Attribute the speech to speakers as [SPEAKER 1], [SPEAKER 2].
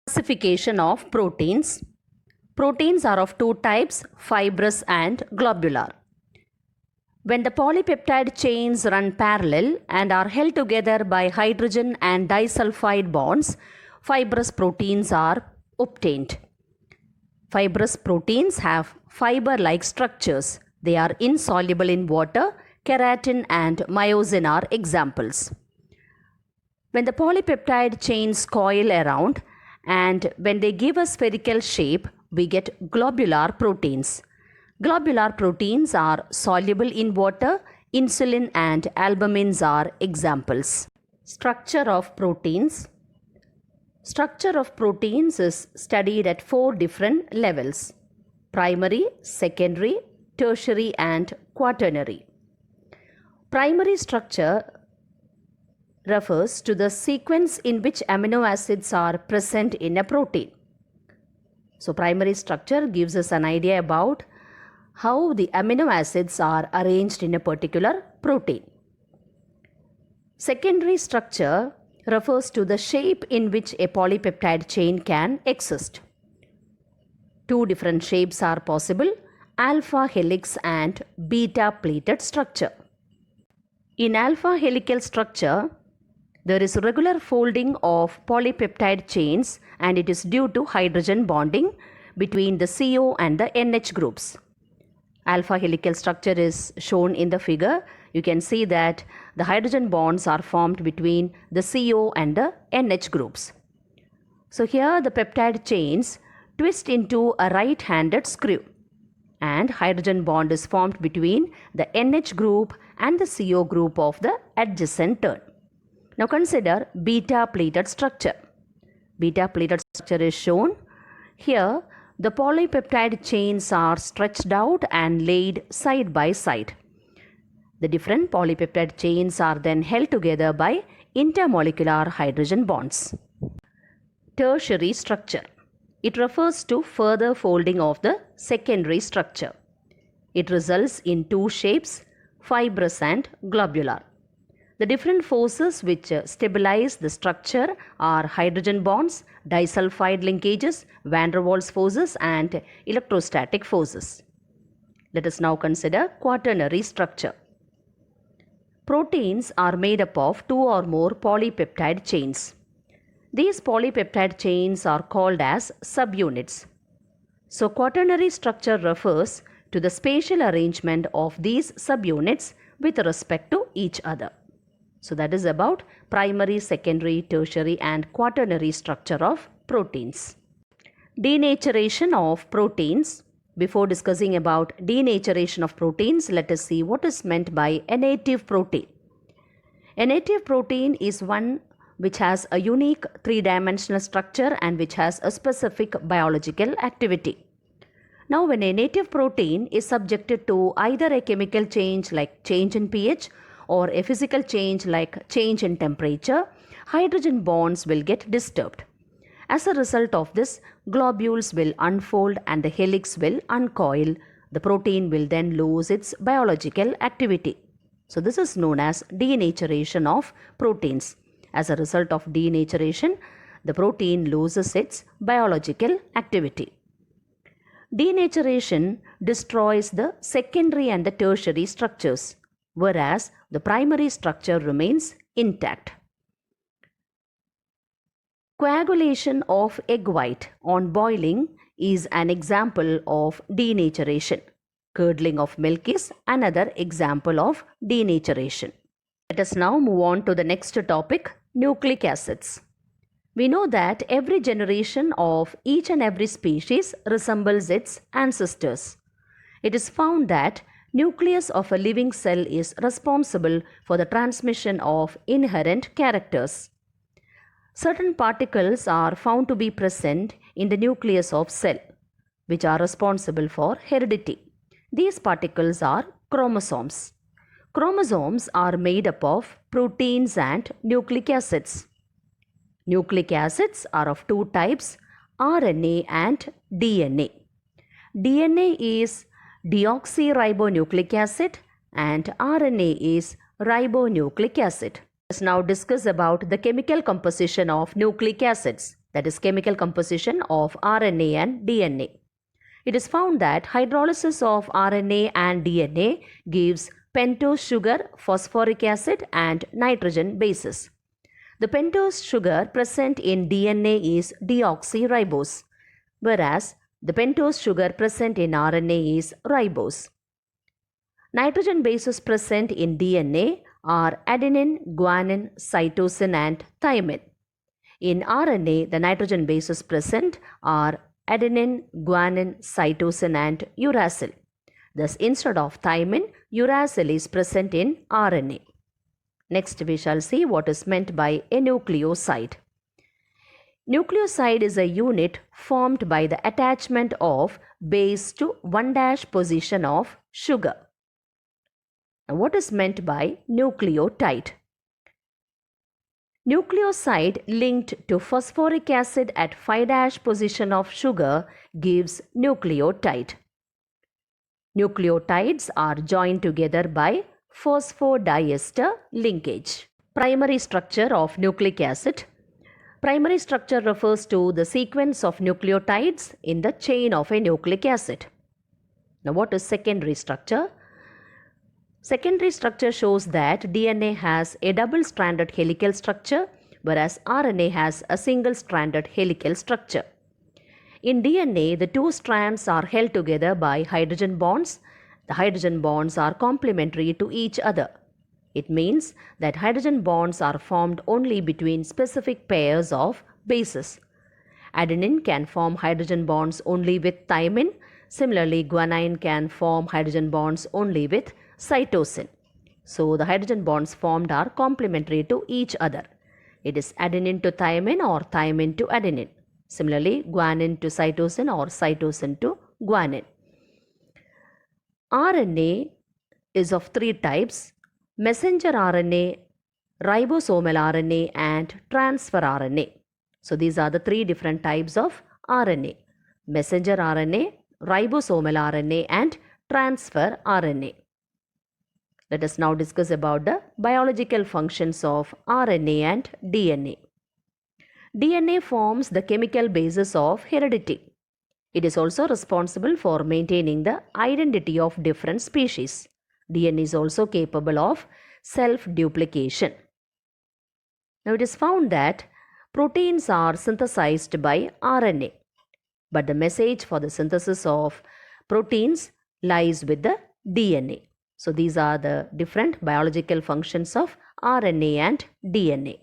[SPEAKER 1] Classification of proteins. Proteins are of two types, fibrous and globular. When the polypeptide chains run parallel and are held together by hydrogen and disulfide bonds, fibrous proteins are obtained. Fibrous proteins have fiber-like structures. They are insoluble in water. Keratin and myosin are examples. When the polypeptide chains coil around and when they give a spherical shape, we get globular proteins. Globular proteins are soluble in water. Insulin and albumins are examples. Structure of proteins. Structure of proteins is studied at 4 different levels: primary, secondary, tertiary and quaternary. Primary structure refers to the sequence in which amino acids are present in a protein. So primary structure gives us an idea about how the amino acids are arranged in a particular protein. Secondary structure refers to the shape in which a polypeptide chain can exist. Two different shapes are possible: alpha helix and beta pleated structure. In alpha helical structure, there is regular folding of polypeptide chains and it is due to hydrogen bonding between the CO and the NH groups. Alpha helical structure is shown in the figure. You can see that the hydrogen bonds are formed between the CO and the NH groups. So here the peptide chains twist into a right-handed screw and hydrogen bond is formed between the NH group and the CO group of the adjacent turn. Now consider beta pleated structure. Beta pleated structure is shown. Here the polypeptide chains are stretched out and laid side by side. The different polypeptide chains are then held together by intermolecular hydrogen bonds. Tertiary structure. It refers to further folding of the secondary structure. It results in two shapes, fibrous and globular. The different forces which stabilize the structure are hydrogen bonds, disulfide linkages, van der Waals forces and electrostatic forces. Let us now consider quaternary structure. Proteins are made up of two or more polypeptide chains. These polypeptide chains are called as subunits. So quaternary structure refers to the spatial arrangement of these subunits with respect to each other. So that is about primary, secondary, tertiary and quaternary structure of proteins. Denaturation of proteins. Before discussing about denaturation of proteins, let us see what is meant by a native protein. A native protein is one which has a unique three-dimensional structure and which has a specific biological activity. Now, when a native protein is subjected to either a chemical change like change in pH or a physical change like change in temperature, hydrogen bonds will get disturbed. As a result of this, globules will unfold and the helix will uncoil. The protein will then lose its biological activity. So this is known as denaturation of proteins. As a result of denaturation, the protein loses its biological activity. Denaturation destroys the secondary and the tertiary structures, whereas the primary structure remains intact. Coagulation of egg white on boiling is an example of denaturation. Curdling of milk is another example of denaturation. Let us now move on to the next topic, nucleic acids. We know that every generation of each and every species resembles its ancestors. It is found that nucleus of a living cell is responsible for the transmission of inherent characters. Certain particles are found to be present in the nucleus of cell, which are responsible for heredity. These particles are chromosomes. Chromosomes are made up of proteins and nucleic acids. Nucleic acids are of two types, RNA and DNA. DNA is deoxyribonucleic acid and RNA is ribonucleic acid. Let us now discuss about the chemical composition of nucleic acids. that is chemical composition of RNA and DNA. It is found that hydrolysis of RNA and DNA gives pentose sugar, phosphoric acid and nitrogen bases. The pentose sugar present in DNA is deoxyribose, whereas the pentose sugar present in RNA is ribose. Nitrogen bases present in DNA are adenine, guanine, cytosine and thymine. In RNA, the nitrogen bases present are adenine, guanine, cytosine and uracil. Thus, instead of thymine, uracil is present in RNA. Next, we shall see what is meant by a nucleoside. Nucleoside is a unit formed by the attachment of base to 1' position of sugar. Now, what is meant by nucleotide? Nucleoside linked to phosphoric acid at 5' position of sugar gives nucleotide. Nucleotides are joined together by phosphodiester linkage. Primary structure of nucleic acid. Primary structure refers to the sequence of nucleotides in the chain of a nucleic acid. Now, what is secondary structure? Secondary structure shows that DNA has a double-stranded helical structure, whereas RNA has a single-stranded helical structure. In DNA, the two strands are held together by hydrogen bonds. The hydrogen bonds are complementary to each other. It means that hydrogen bonds are formed only between specific pairs of bases. Adenine can form hydrogen bonds only with thymine. Similarly, guanine can form hydrogen bonds only with cytosine. So, the hydrogen bonds formed are complementary to each other. It is adenine to thymine or thymine to adenine. Similarly, guanine to cytosine or cytosine to guanine. RNA is of three types: messenger RNA, ribosomal RNA and transfer RNA. So, these are the three different types of RNA: messenger RNA, ribosomal RNA and transfer RNA. Let us now discuss about the biological functions of RNA and DNA. DNA forms the chemical basis of heredity. It is also responsible for maintaining the identity of different species. DNA is also capable of self-duplication. Now, it is found that proteins are synthesized by RNA, but the message for the synthesis of proteins lies with the DNA. So, these are the different biological functions of RNA and DNA.